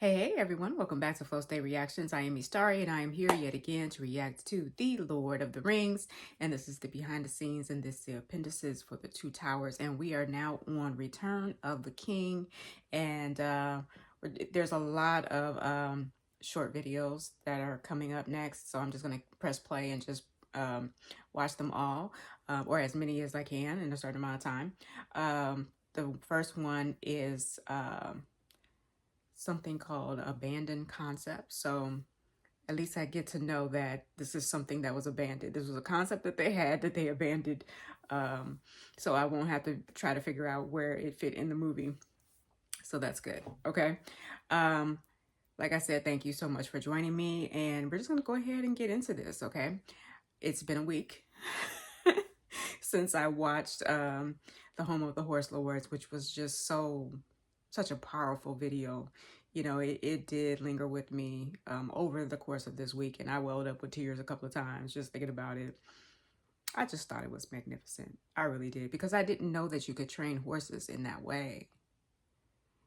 Hey everyone, welcome back to Flow State Reactions. I am Starry and I am here yet again to react to The Lord of the Rings. And this is the behind the scenes and this is the appendices for the Two Towers. And we are now on Return of the King. And there's a lot of short videos that are coming up next. So I'm just going to press play and just watch them all or as many as I can in a certain amount of time. The first one is something called abandoned concept. So at least I get to know that this is something that was abandoned. This was a concept that they had that they abandoned. So I won't have to try to figure out where it fit in the movie. So that's good. Okay. Like I said, thank you so much for joining me. And we're just going to go ahead and get into this. Okay. It's been a week since I watched The Home of the Horse Lords, which was just such a powerful video. You know, it did linger with me over the course of this week, and I welled up with tears a couple of times just thinking about it. I just thought it was magnificent. I really did, because I didn't know that you could train horses in that way.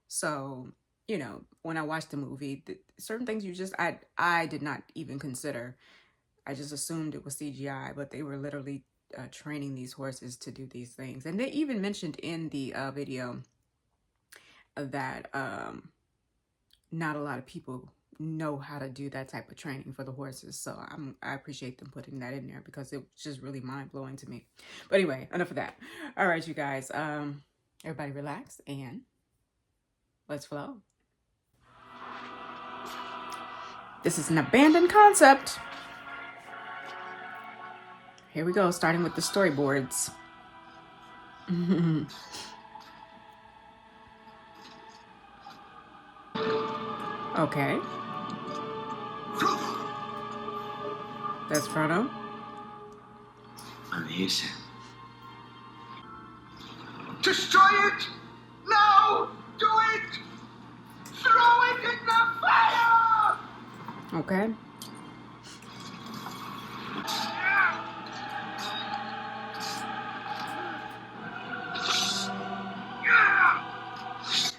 So, you know, when I watched the movie, certain things I did not even consider. I just assumed it was CGI, but they were literally training these horses to do these things. And they even mentioned in the video that not a lot of people know how to do that type of training for the horses. So I appreciate them putting that in there, because it was just really mind-blowing to me. But anyway, enough of that. All right, you guys, everybody relax and let's flow. This is an abandoned concept. Here we go, starting with the storyboards. Okay. That's Frodo. And here's him. Destroy it! No! Do it! Throw it in the fire! Okay.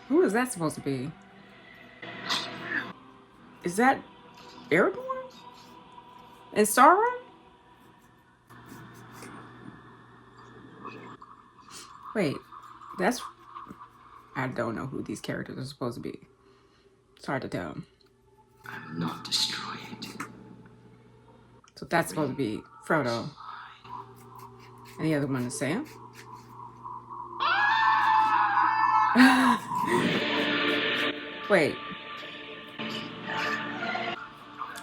Who is that supposed to be? Is that Aragorn? And Sauron? Wait, that's... I don't know who these characters are supposed to be. It's hard to tell. I will not destroy it. So that's supposed to be Frodo. And the other one is Sam? Wait. I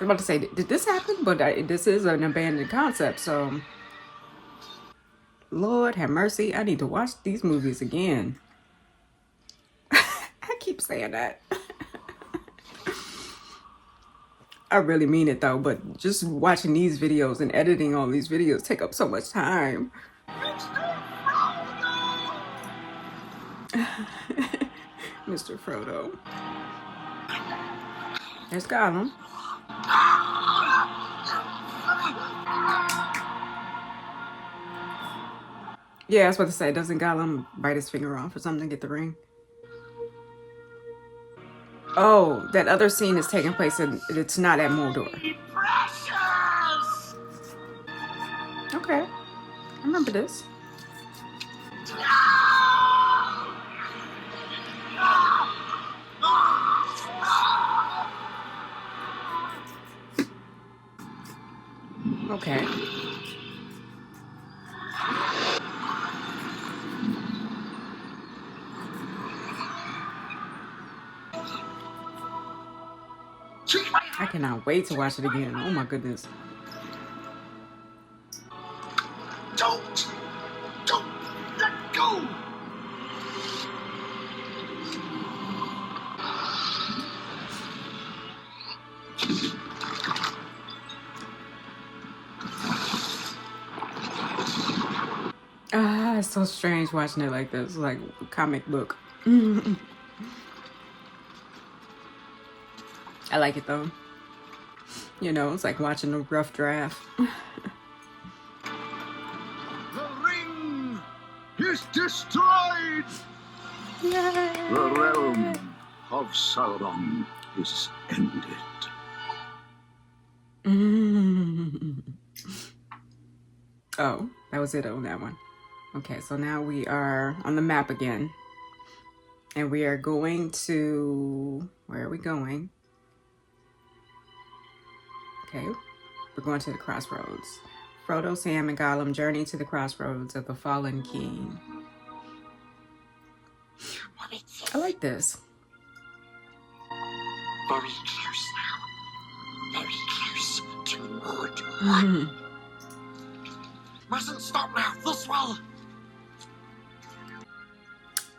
was about to say, did this happen? But this is an abandoned concept, so... Lord have mercy, I need to watch these movies again. I keep saying that. I really mean it though, but just watching these videos and editing all these videos take up so much time. Mr. Frodo. There's Gollum. Yeah, I was about to say, doesn't Gollum bite his finger off or something to get the ring? Oh, that other scene is taking place and it's not at Mordor. Precious! Okay, I remember this. Okay. I cannot wait to watch it again. Oh my goodness. Don't let go! Ah, it's so strange watching it like this, like a comic book. I like it though. You know, it's like watching a rough draft. The ring is destroyed! Yay! The realm of Sauron is ended. Oh, that was it on that one. Okay, so now we are on the map again. And we are going to... Where are we going? Okay, we're going to the crossroads. Frodo, Sam, and Gollum journey to the crossroads of the Fallen King. I like this. Very close now. Very close to Mordor. Mustn't stop now. This way.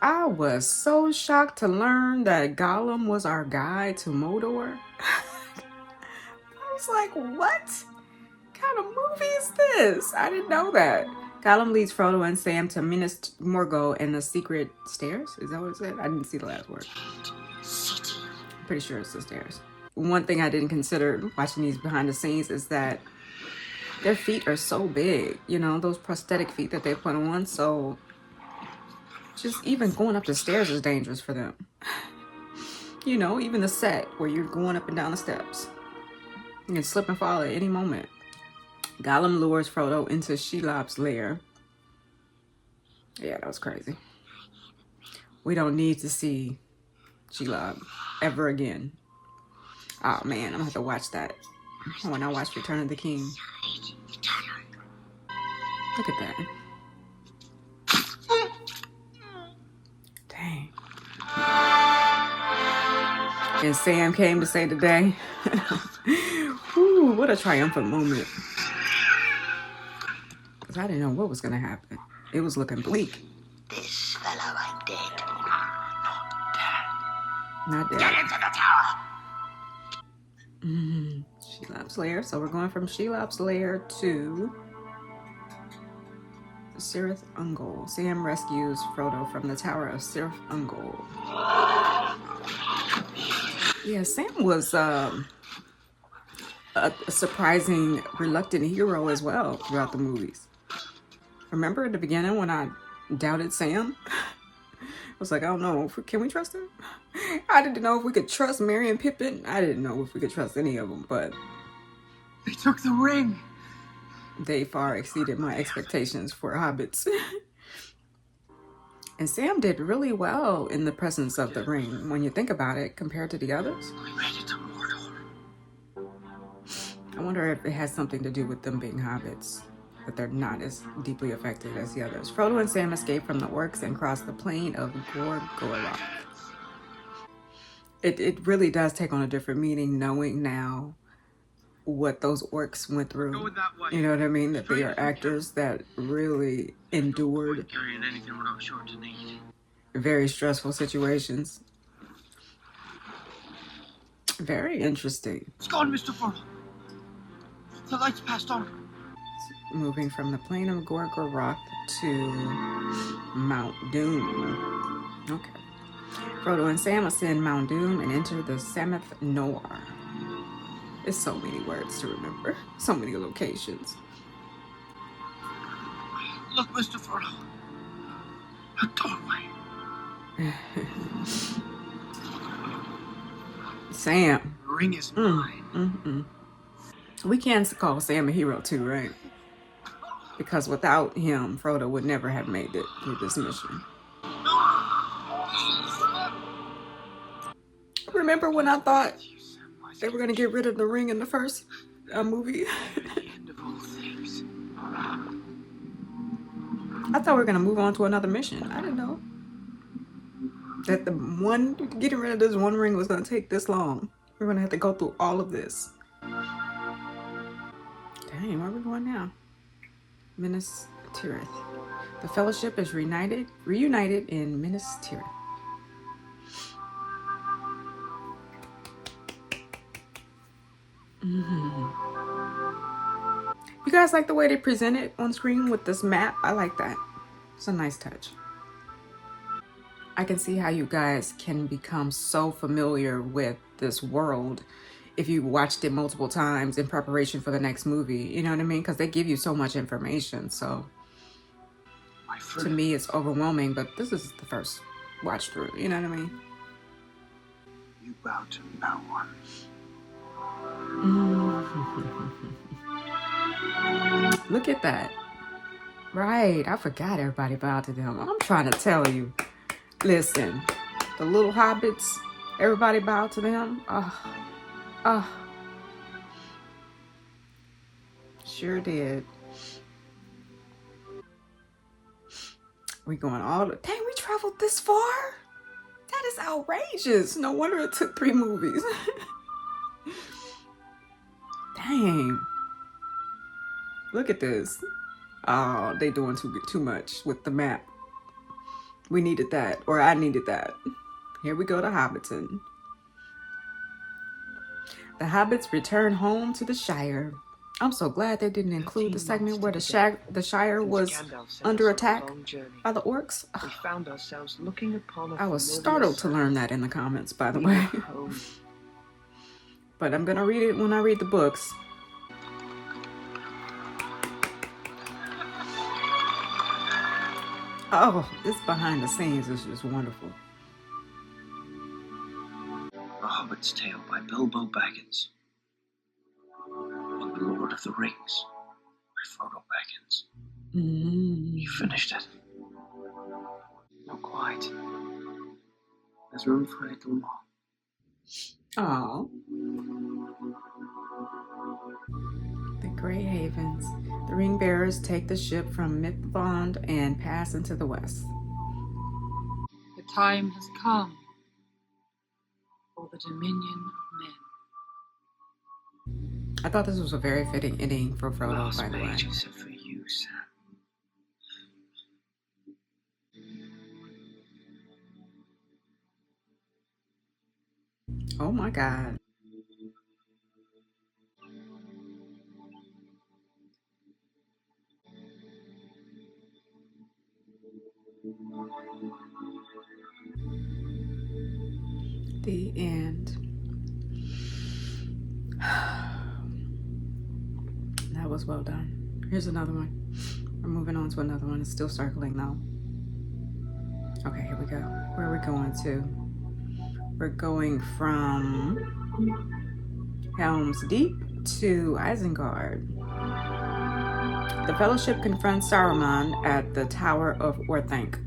I was so shocked to learn that Gollum was our guide to Mordor. I was like, what kind of movie is this? I didn't know that. Gollum leads Frodo and Sam to Minas Morgul and the secret stairs. Is that what it said? I didn't see the last word. I'm pretty sure it's the stairs. One thing I didn't consider watching these behind the scenes is that their feet are so big. You know, those prosthetic feet that they put on. So just even going up the stairs is dangerous for them. You know, even the set where you're going up and down the steps. You can slip and fall at any moment. Gollum lures Frodo into Shelob's lair. Yeah, that was crazy. We don't need to see Shelob ever again. Oh man, I'm gonna have to watch that when I watch Return of the King. Look at that. Dang. And Sam came to save the day. Ooh, what a triumphant moment. Because I didn't know what was going to happen. It was looking bleak. This fellow ain't dead. Not dead. Get into the tower. Shelob's lair. So we're going from Shelob's lair to Cirith Ungol. Sam rescues Frodo from the tower of Cirith Ungol. Yeah, Sam was a surprising, reluctant hero as well throughout the movies. Remember at the beginning when I doubted Sam? I was like, I don't know, can we trust him? I didn't know if we could trust Merry and Pippin. I didn't know if we could trust any of them, but They took the ring. they far exceeded my expectations for hobbits. And Sam did really well in the presence of the ring, when you think about it, compared to the others. We made it to Mordor. I wonder if it has something to do with them being hobbits, that they're not as deeply affected as the others. Frodo and Sam escape from the orcs and cross the plain of Gorgoroth. It really does take on a different meaning knowing now what those orcs went through. You know what I mean? That they are actors that really endured Carrying anything we're not sure to need. very stressful situations. Very interesting. It's gone, Mr. Furlong. The lights passed on. Moving from the plain of Gorgoroth to Mount Doom. Okay. Frodo and Sam ascend Mount Doom and enter the Sammath Noir. There's so many words to remember. So many locations. Look, Mr. Furlong. A doorway. Sam. The ring is mine. We can call Sam a hero too, right? Because without him, Frodo would never have made it through this mission. Remember when I thought they were going to get rid of the ring in the first movie? The end of all things. I thought we were going to move on to another mission. I didn't know that getting rid of this one ring was going to take this long. We're going to have to go through all of this. Dang, where are we going now? Minas Tirith. The Fellowship is reunited in Minas Tirith. You guys like the way they present it on screen with this map? I like that. It's a nice touch. I can see how you guys can become so familiar with this world if you watched it multiple times in preparation for the next movie. You know what I mean? Because they give you so much information. So to me, it's overwhelming, but this is the first watch through. You know what I mean? You bow to no one. Look at that. Right, I forgot everybody bowed to them. I'm trying to tell you. Listen, the little hobbits, everybody bowed to them. Oh, sure did. We going all the... Dang, we traveled this far? That is outrageous. No wonder it took 3 movies. Dang. Look at this. Oh, they doing too much with the map. We needed that, or I needed that. Here we go to Hobbiton. The hobbits return home to the Shire. I'm so glad they didn't include the segment where the Shire was under attack by the orcs. We found ourselves looking upon a I was familiar startled to sight. learn that in the comments, by the We way. were home. But I'm gonna read it when I read the books. Oh, this behind the scenes is just wonderful. A Hobbit's Tale by Bilbo Baggins. On the Lord of the Rings by Frodo Baggins. You finished it. Not quite. There's room for a little more. Oh, the Grey Havens. The ring bearers take the ship from Mithbond and pass into the west. The time has come for the dominion of men. I thought this was a very fitting ending for Frodo, Last by the way. pages are for you, Sam. Oh my God. The end. That was well done. Here's another one. We're moving on to another one. It's still circling though. Okay, here we go. Where are we going to? We're going from Helm's Deep to Isengard. The Fellowship confronts Saruman at the Tower of Orthanc.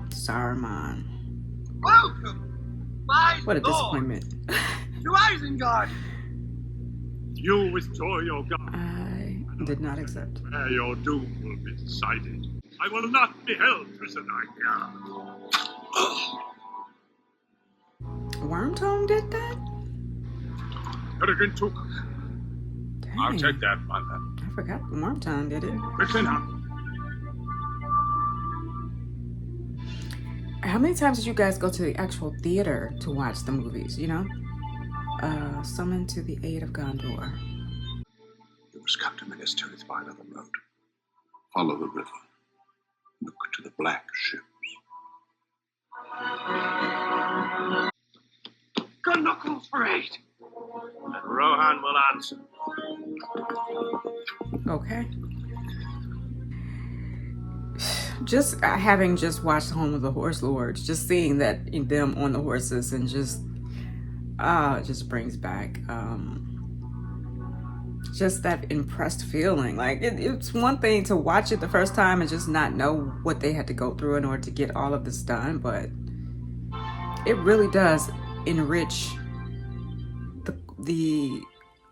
Saruman. Welcome, my What a lord, disappointment. to Isengard. You withdraw your gun. I did not accept. Where your doom will be decided. I will not be held prisoner here. Wormtongue did that? Peregrine took. Dang. I'll take that, mother. I forgot Wormtongue did it. Quickly now. How many times did you guys go to the actual theater to watch the movies, you know? Summon to the aid of Gondor. You must come to Minas Tirith by another road. Follow the river. Look to the black ships. Good knuckles for 8. And Rohan will answer. Okay. Just having just watched Home of the Horse Lords, just seeing that them on the horses and just it just brings back just that impressed feeling. Like it's one thing to watch it the first time and just not know what they had to go through in order to get all of this done, but it really does enrich the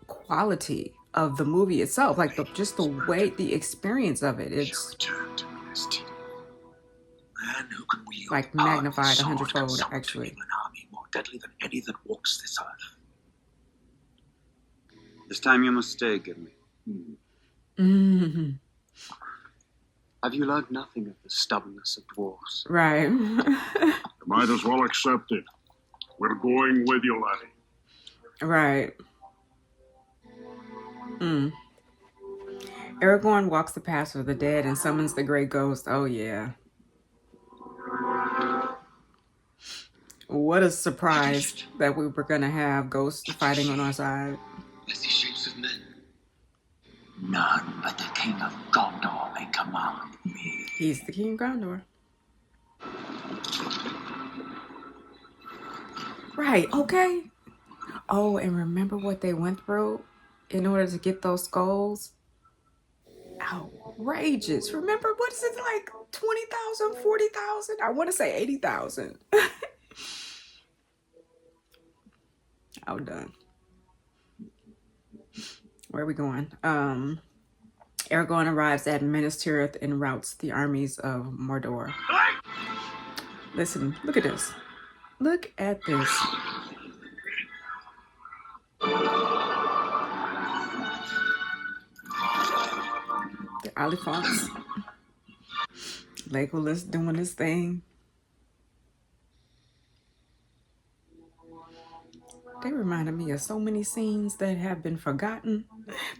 quality of the movie itself, like just the way, the experience of it. It's Return to Minas Tirith. Man who can wield like the power of the magnified sword 100-fold, can summon actually. an army more deadly than any that walks this earth. This time you must stay, Gimli. Mm-hmm. Have you learned nothing of the stubbornness of dwarves? Right. You might as well accept it. We're going with you, laddie. Right. Aragorn walks the paths of the dead and summons the great ghost. Oh yeah. What a surprise that we were gonna have ghosts fighting on our side. I see shapes of men. None but the King of Gondor may command me. He's the King of Gondor. Right, okay. Oh, and remember what they went through in order to get those skulls? Outrageous. Remember, what is it, like 20,000, 40,000? I want to say 80,000. Outdone. Where are we going? Aragorn arrives at Minas Tirith and routs the armies of Mordor. Listen, look at this. Look at this. The Oliphants. Legolas doing his thing. They reminded me of so many scenes that have been forgotten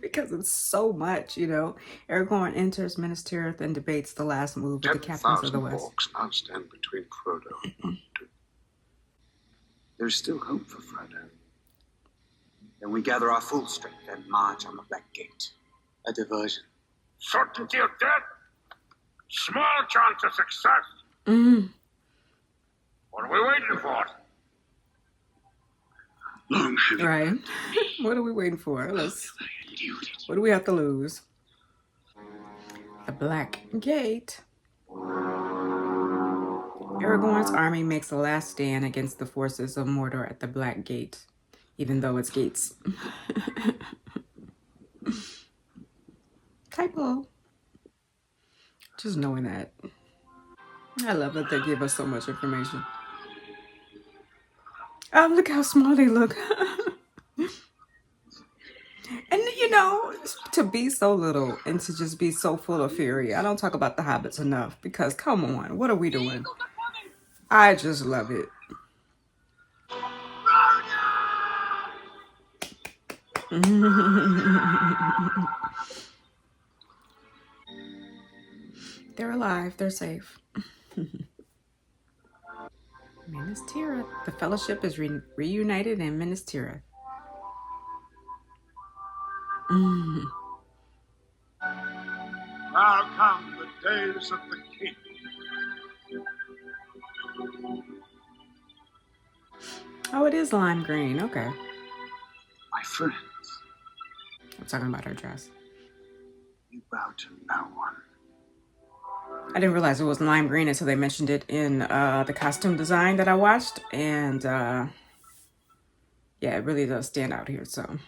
because it's so much, you know. Aragorn enters Minas Tirith and debates the last move with the captains of the 10,000 West. orcs now stand between Frodo and Doom. There's still hope for Frodo. Then we gather our full strength and march on the Black Gate. A diversion. Certainty of death. Small chance of success. What are we waiting for? Long heavy. Right. What are we waiting for? What do we have to lose? The Black Gate. Aragorn's army makes a last stand against the forces of Mordor at the Black Gate, even though it's gates. Typo. Just knowing that. I love that they give us so much information. Oh, look how small they look. And, you know, to be so little and to just be so full of fury. I don't talk about the hobbits enough because, come on, what are we doing? I just love it. They're alive. They're safe. Minas Tirith. The Fellowship is reunited in Minas Tirith. Now come the days of the king. Oh, it is lime green. Okay. My friends, I'm talking about her dress. you bow to no one. I didn't realize it was lime green until they mentioned it in the costume design that I watched. And yeah, it really does stand out here. So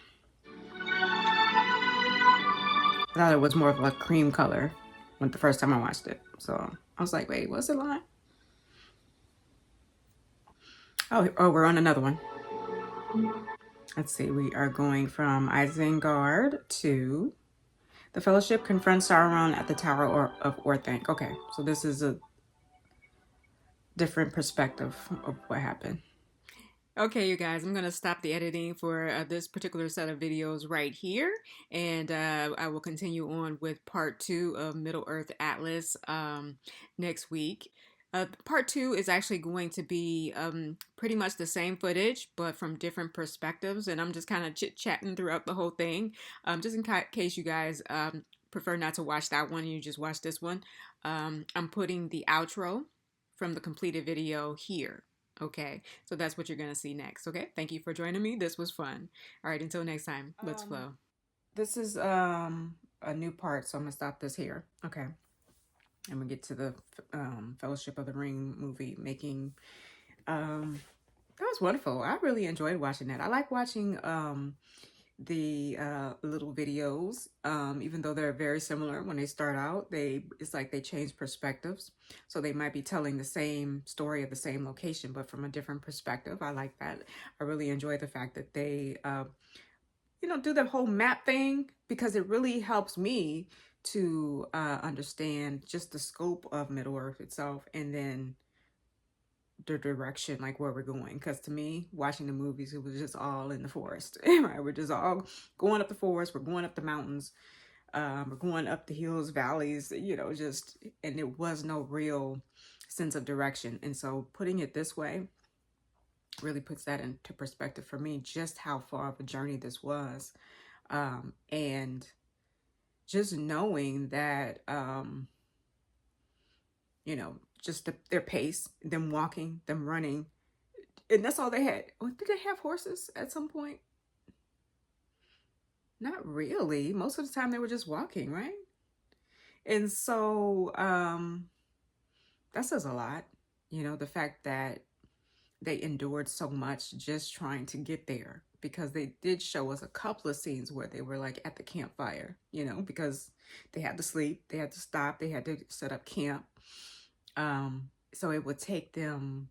I thought it was more of a cream color when the first time I watched it. So I was like, wait, was it lime? Oh, we're on another one. Let's see. We are going from Isengard to the Fellowship confronts Sauron at the Tower of Orthanc. Okay, so this is a different perspective of what happened. Okay, you guys, I'm going to stop the editing for this particular set of videos right here. And I will continue on with part 2 of Middle-earth Atlas next week. Part 2 is actually going to be pretty much the same footage, but from different perspectives. And I'm just kind of chit-chatting throughout the whole thing. Just in case you guys prefer not to watch that one, you just watch this one. I'm putting the outro from the completed video here. Okay, so that's what you're going to see next. Okay, thank you for joining me. This was fun. All right, until next time, let's flow. This is a new part, so I'm going to stop this here. Okay. And we get to the Fellowship of the Ring movie making. That was wonderful. I really enjoyed watching that. I like watching the little videos, even though they're very similar when they start out. It's like they change perspectives, so they might be telling the same story at the same location but from a different perspective. I like that. I really enjoy the fact that they do the whole map thing, because it really helps me to understand just the scope of Middle-earth itself, and then the direction, like where we're going. Because to me, watching the movies, it was just all in the forest. Right, we're just all going up the forest, we're going up the mountains, we're going up the hills, valleys, and there was no real sense of direction. And so putting it this way really puts that into perspective for me, just how far of a journey this was. And just knowing that just their pace, them walking, them running, And that's all they had. Oh, did they have horses at some point? Not really. Most of the time they were just walking, right? And so that says a lot. You know, the fact that they endured so much just trying to get there, because they did show us a couple of scenes where they were like at the campfire, you know, because they had to sleep, they had to stop, they had to set up camp. So it would take them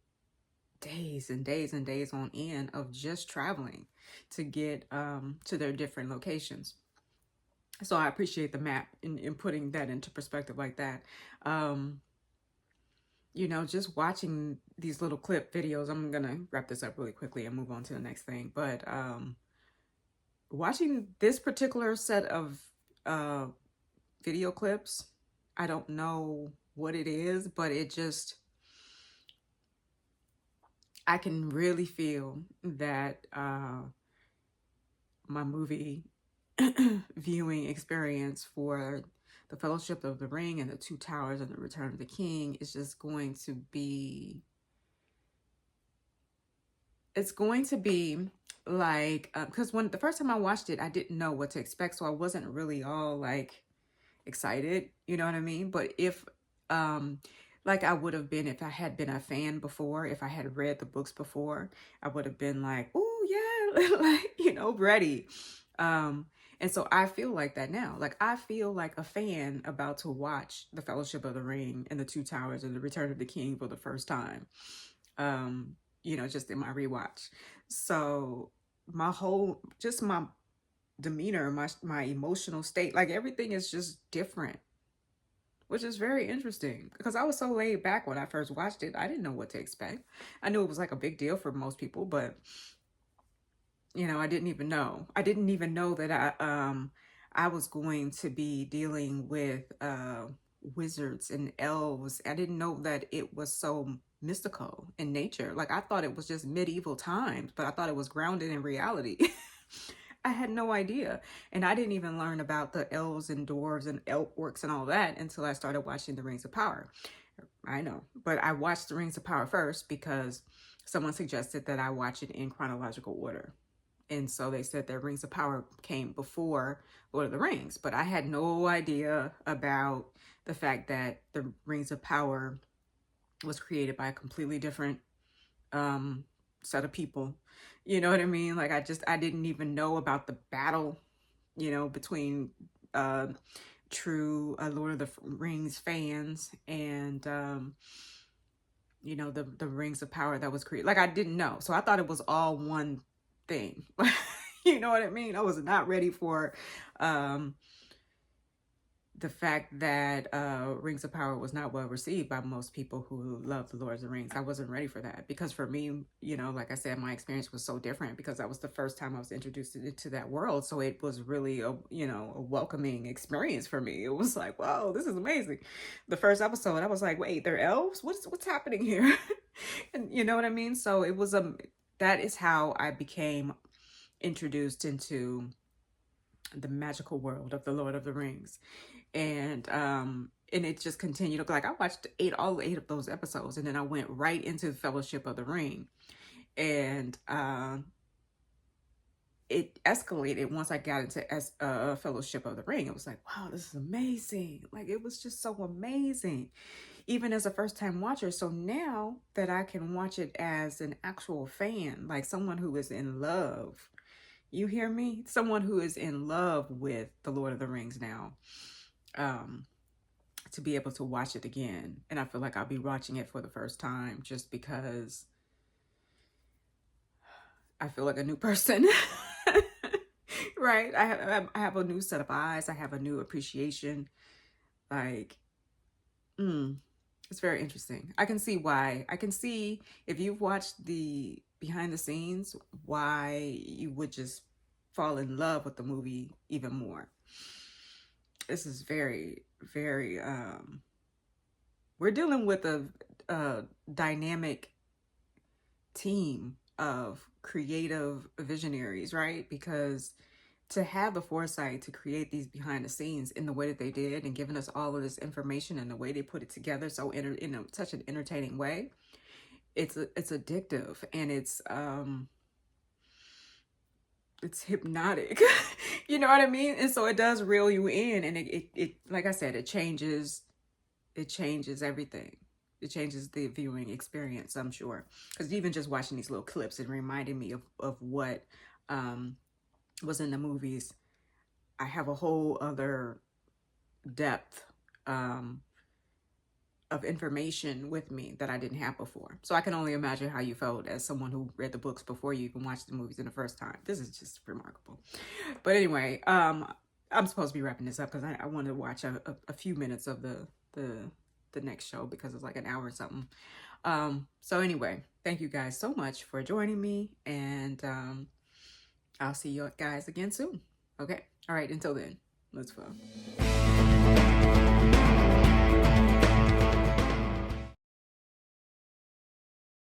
days and days and days on end of just traveling to get to their different locations. So I appreciate the map in putting that into perspective like that. You know, just watching these little clip videos, I'm gonna wrap this up really quickly and move on to the next thing. But watching this particular set of video clips, I don't know what it is, but it just, I can really feel that my movie viewing experience for the Fellowship of the Ring and the Two Towers and the Return of the King is just going to be, it's going to be like, because when the first time I watched it, I didn't know what to expect, so I wasn't really all like excited, you know what I mean? But if like I would have been if I had been a fan before, if I had read the books before, I would have been like, oh yeah, like, you know, ready. And so I feel like that now. Like I feel like a fan about to watch the Fellowship of the Ring and the Two Towers and the Return of the King for the first time. You know, just in my rewatch. So my whole, just my demeanor, my emotional state, like everything is just different, which is very interesting because I was so laid back when I first watched it. I didn't know what to expect. I knew it was like a big deal for most people, but you know, I didn't even know that I was going to be dealing with wizards and elves. I didn't know that it was so mystical in nature. Like I thought it was just medieval times, but I thought it was grounded in reality. I had no idea. And I didn't even learn about the elves and dwarves and orcs and all that until I started watching The Rings of Power. I know, but I watched The Rings of Power first because someone suggested that I watch it in chronological order. And so they said that Rings of Power came before Lord of the Rings, but I had no idea about the fact that the Rings of Power was created by a completely different set of people. You know what I mean? Like I didn't even know about the battle, you know, between true Lord of the Rings fans and you know, the Rings of Power that was created. Like I didn't know. So I thought it was all one thing. You know what I mean? I was not ready for the fact that Rings of Power was not well received by most people who love the Lord of the Rings. I wasn't ready for that because for me, you know, like I said, my experience was so different because that was the first time I was introduced into that world. So it was really a, you know, a welcoming experience for me. It was like, wow, this is amazing. The first episode, I was like, wait, they're elves? What's happening here? And you know what I mean? So it was that is how I became introduced into the magical world of the Lord of the Rings. And it just continued. Like I watched all 8 of those episodes, and then I went right into the Fellowship of the Ring, and it escalated once I got into Fellowship of the Ring. It was like, wow, this is amazing. Like it was just so amazing, even as a first-time watcher. So now that I can watch it as an actual fan, like someone who is in love, you hear me? Someone who is in love with the Lord of the Rings now. To be able to watch it again. And I feel like I'll be watching it for the first time just because I feel like a new person. Right? I have a new set of eyes. I have a new appreciation. Like, it's very interesting. I can see why. I can see if you've watched the behind the scenes, why you would just fall in love with the movie even more. This is very, very, we're dealing with a dynamic team of creative visionaries, right? Because to have the foresight to create these behind the scenes in the way that they did and giving us all of this information and the way they put it together so in such an entertaining way it's addictive, and it's hypnotic. You know what I mean? And so it does reel you in, and it like I said, it changes everything. It changes the viewing experience, I'm sure. Because even just watching these little clips, it reminded me of what was in the movies. I have a whole other depth of information with me that I didn't have before. So I can only imagine how you felt as someone who read the books before you even watched the movies in the first time. This is just remarkable. But anyway, I'm supposed to be wrapping this up because I want to watch a few minutes of the next show, because it's like an hour or something. So anyway, thank you guys so much for joining me, and I'll see you guys again soon. Okay? All right, until then, let's go.